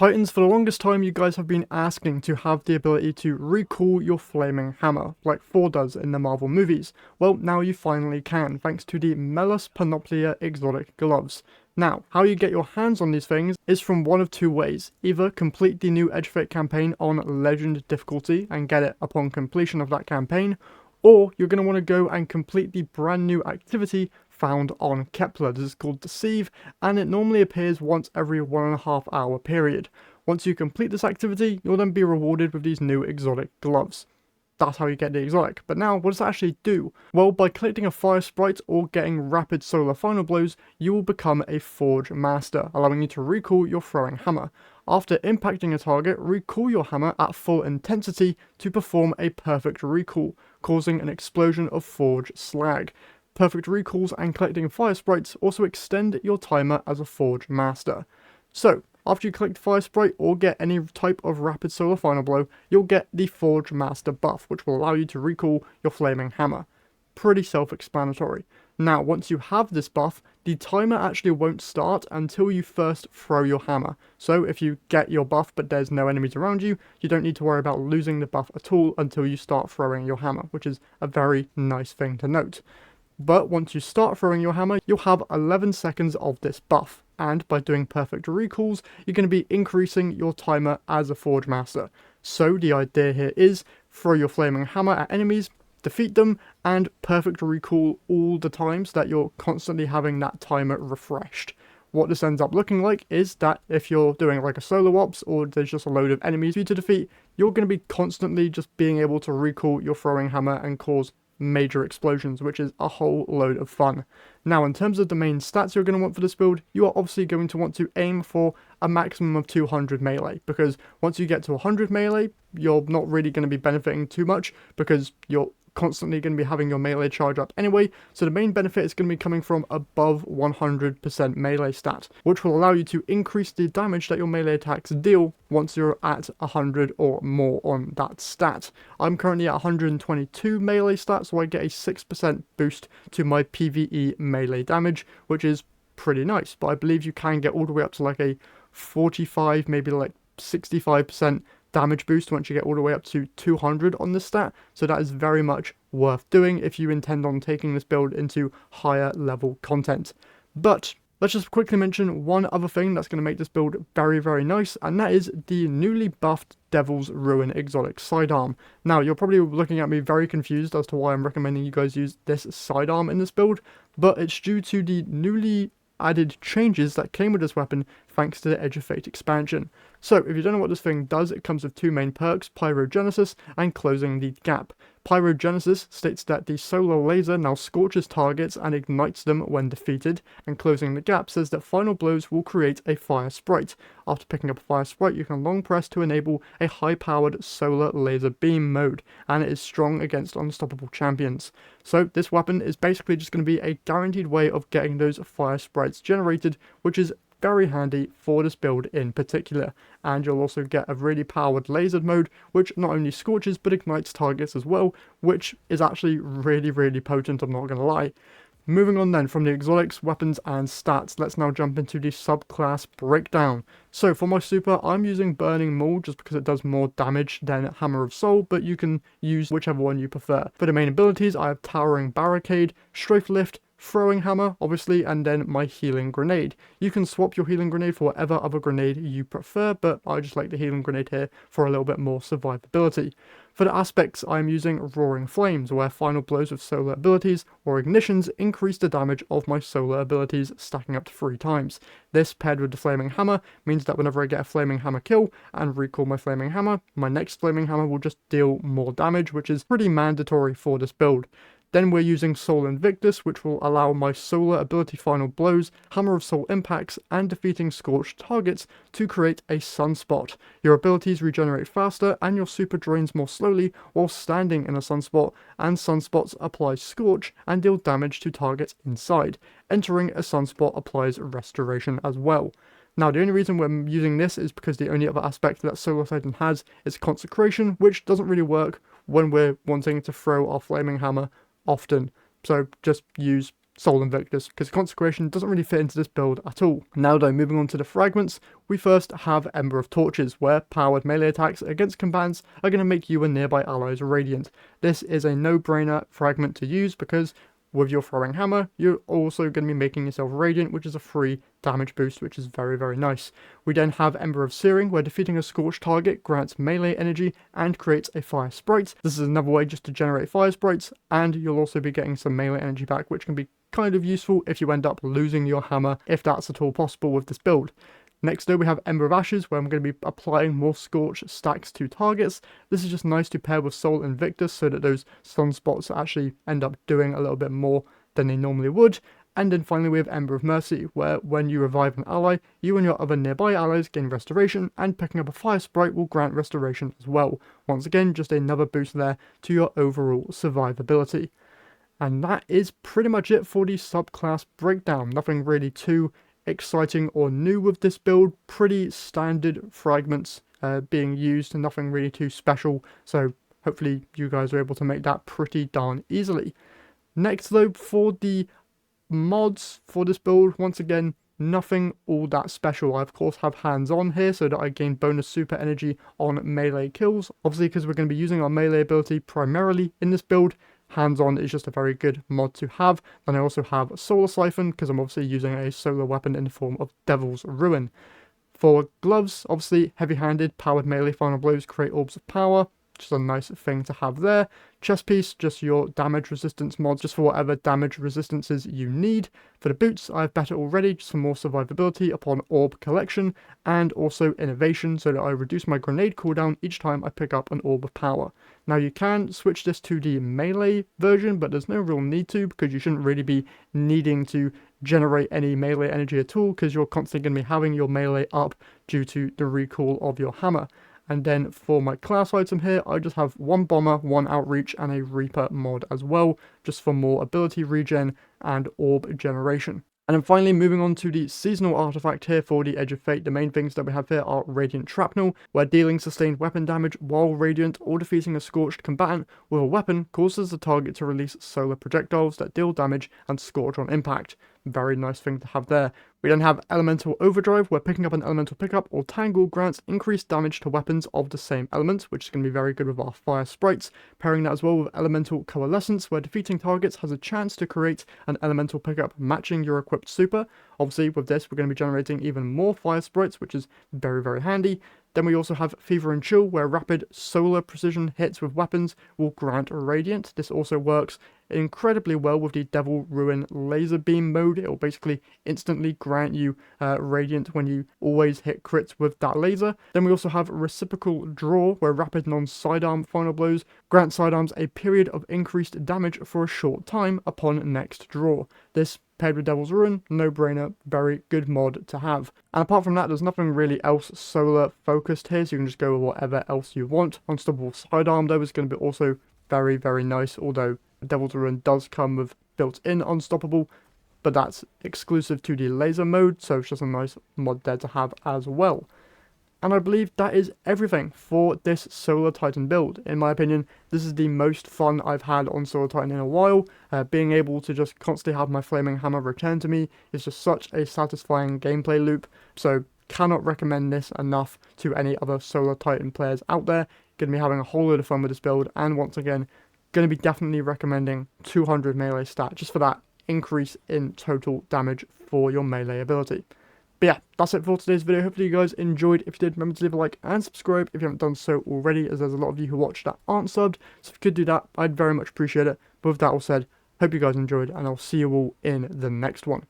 Titans, for the longest time you guys have been asking to have the ability to recall your flaming hammer, like Thor does in the Marvel movies. Well, now you finally can, thanks to the Melas Panoplia exotic gloves. Now, how you get your hands on these things is from one of two ways. Either complete the new Edge of Fate campaign on Legend difficulty and get it upon completion of that campaign, or you're going to want to go and complete the brand new activity found on Kepler. This is called Deceive, and it normally appears once every 1.5 hour period. Once you complete this activity, you'll then be rewarded with these new exotic gloves. That's how you get the exotic. But now, what does it actually do? Well, by collecting a fire sprite or getting rapid solar final blows, you will become a Forge Master, allowing you to recall your throwing hammer. After impacting a target, recall your hammer at full intensity to perform a perfect recall, causing an explosion of Forge slag. Perfect recalls and collecting fire sprites also extend your timer as a Forge Master. So, after you collect Fire Sprite or get any type of Rapid Solar Final Blow, you'll get the Forge Master buff, which will allow you to recall your Flaming Hammer. Pretty self-explanatory. Now, once you have this buff, the timer actually won't start until you first throw your hammer. So if you get your buff but there's no enemies around you, you don't need to worry about losing the buff at all until you start throwing your hammer, which is a very nice thing to note. But once you start throwing your hammer, you'll have 11 seconds of this buff. And by doing perfect recalls, you're going to be increasing your timer as a Forge Master. So the idea here is throw your flaming hammer at enemies, defeat them, and perfect recall all the time so that you're constantly having that timer refreshed. What this ends up looking like is that if you're doing like a solo ops or there's just a load of enemies for you to defeat, you're going to be constantly just being able to recall your throwing hammer and cause major explosions, which is a whole load of fun. Now, in terms of the main stats you're going to want for this build, you are obviously going to want to aim for a maximum of 200 melee, because once you get to 100 melee, you're not really going to be benefiting too much, because you're constantly going to be having your melee charge up anyway, so the main benefit is going to be coming from above 100% melee stat, which will allow you to increase the damage that your melee attacks deal once you're at 100 or more on that stat. I'm currently at 122 melee stat, so I get a 6% boost to my PvE melee damage, which is pretty nice, but I believe you can get all the way up to like a 45, maybe like 65% damage boost once you get all the way up to 200 on this stat, so that is very much worth doing if you intend on taking this build into higher level content. But let's just quickly mention one other thing that's going to make this build very, very nice, and that is the newly buffed Devil's Ruin exotic sidearm. Now, you're probably looking at me very confused as to why I'm recommending you guys use this sidearm in this build, but it's due to the newly added changes that came with this weapon thanks to the Edge of Fate expansion. So, if you don't know what this thing does, it comes with two main perks, Pyrogenesis and Closing the Gap. Pyrogenesis states that the solar laser now scorches targets and ignites them when defeated, and Closing the Gap says that final blows will create a fire sprite. After picking up a fire sprite, you can long press to enable a high-powered solar laser beam mode, and it is strong against unstoppable champions. So this weapon is basically just going to be a guaranteed way of getting those fire sprites generated, which is very handy for this build in particular. And you'll also get a really powered lasered mode, which not only scorches but ignites targets as well, which is actually really, really potent, I'm not going to lie. Moving on then from the exotics, weapons and stats, let's now jump into the subclass breakdown. So for my super, I'm using Burning Maul just because it does more damage than Hammer of Soul, but you can use whichever one you prefer. For the main abilities, I have Towering Barricade, Strafe Lift, Throwing Hammer, obviously, and then my Healing Grenade. You can swap your Healing Grenade for whatever other grenade you prefer, but I just like the Healing Grenade here for a little bit more survivability. For the aspects, I am using Roaring Flames, where final blows with solar abilities or ignitions increase the damage of my solar abilities, stacking up to 3 times. This, paired with the Flaming Hammer, means that whenever I get a Flaming Hammer kill and recall my Flaming Hammer, my next Flaming Hammer will just deal more damage, which is pretty mandatory for this build. Then we're using Soul Invictus, which will allow my solar ability final blows, Hammer of Soul impacts, and defeating scorched targets to create a sunspot. Your abilities regenerate faster and your super drains more slowly while standing in a sunspot, and sunspots apply scorch and deal damage to targets inside. Entering a sunspot applies restoration as well. Now, the only reason we're using this is because the only other aspect that Solar Titan has is Consecration, which doesn't really work when we're wanting to throw our Flaming Hammer often. So just use Soul Invictus, because Consecration doesn't really fit into this build at all. Now though, moving on to the fragments, we first have Ember of Torches, where powered melee attacks against combatants are going to make you and nearby allies radiant. This is a no-brainer fragment to use because with your throwing hammer, you're also going to be making yourself radiant, which is a free damage boost, which is very, very nice. We then have Ember of Searing, where defeating a scorched target grants melee energy and creates a fire sprite. This is another way just to generate fire sprites, and you'll also be getting some melee energy back, which can be kind of useful if you end up losing your hammer, if that's at all possible with this build. Next though, we have Ember of Ashes, where I'm going to be applying more Scorch stacks to targets. This is just nice to pair with Soul Invictus so that those sunspots actually end up doing a little bit more than they normally would. And then finally we have Ember of Mercy, where when you revive an ally, you and your other nearby allies gain Restoration, and picking up a Fire Sprite will grant Restoration as well. Once again, just another boost there to your overall survivability. And that is pretty much it for the subclass breakdown. Nothing really too exciting or new with this build. Pretty standard fragments being used, and nothing really too special, so hopefully you guys are able to make that pretty darn easily. Next though, for the mods for this build, once again, nothing all that special. I of course have hands on here so that I gain bonus super energy on melee kills. Obviously, because we're going to be using our melee ability primarily in this build, hands-on is just a very good mod to have. Then I also have Solar Siphon, because I'm obviously using a solar weapon in the form of Devil's Ruin. For gloves, obviously heavy-handed, powered melee final blows create orbs of power, just a nice thing to have there. Chest piece, just your damage resistance mod, just for whatever damage resistances you need. For the boots, I have better already, just for more survivability upon orb collection, and also innovation, so that I reduce my grenade cooldown each time I pick up an orb of power. Now you can switch this to the melee version, but there's no real need to, because you shouldn't really be needing to generate any melee energy at all, because you're constantly going to be having your melee up due to the recoil of your hammer. And then for my class item here, I just have one Bomber, one Outreach, and a Reaper mod as well, just for more ability regen and orb generation. And then finally, moving on to the seasonal artifact here for the Edge of Fate, the main things that we have here are Radiant Shrapnel, where dealing sustained weapon damage while radiant or defeating a scorched combatant with a weapon causes the target to release solar projectiles that deal damage and scorch on impact. Very nice thing to have there. We then have Elemental Overdrive, where picking up an elemental pickup or tangle grants increased damage to weapons of the same element, which is going to be very good with our fire sprites. Pairing that as well with Elemental Coalescence, where defeating targets has a chance to create an elemental pickup matching your equipped super. Obviously with this we're going to be generating even more fire sprites, which is very, very handy. Then we also have Fever and Chill, where rapid solar precision hits with weapons will grant Radiant. This also works incredibly well with the Devil Ruin laser beam mode. It will basically instantly grant you Radiant when you always hit crits with that laser. Then we also have Reciprocal Draw, where rapid non-sidearm final blows grant sidearms a period of increased damage for a short time upon next draw. This paired with Devil's Ruin, no-brainer, very good mod to have. And apart from that, there's nothing really else solar focused here, so you can just go with whatever else you want. Unstoppable Sidearm though is going to be also very, very nice, although Devil's Ruin does come with built-in Unstoppable, but that's exclusive to the laser mode, so it's just a nice mod there to have as well. And I believe that is everything for this Solar Titan build. In my opinion, this is the most fun I've had on Solar Titan in a while. Being able to just constantly have my Flaming Hammer return to me is just such a satisfying gameplay loop. So cannot recommend this enough to any other Solar Titan players out there. Going to be having a whole load of fun with this build, and once again, going to be definitely recommending 200 melee stat just for that increase in total damage for your melee ability. But yeah, that's it for today's video. Hopefully you guys enjoyed. If you did, remember to leave a like and subscribe if you haven't done so already, as there's a lot of you who watch that aren't subbed. So if you could do that, I'd very much appreciate it. But with that all said, hope you guys enjoyed, and I'll see you all in the next one.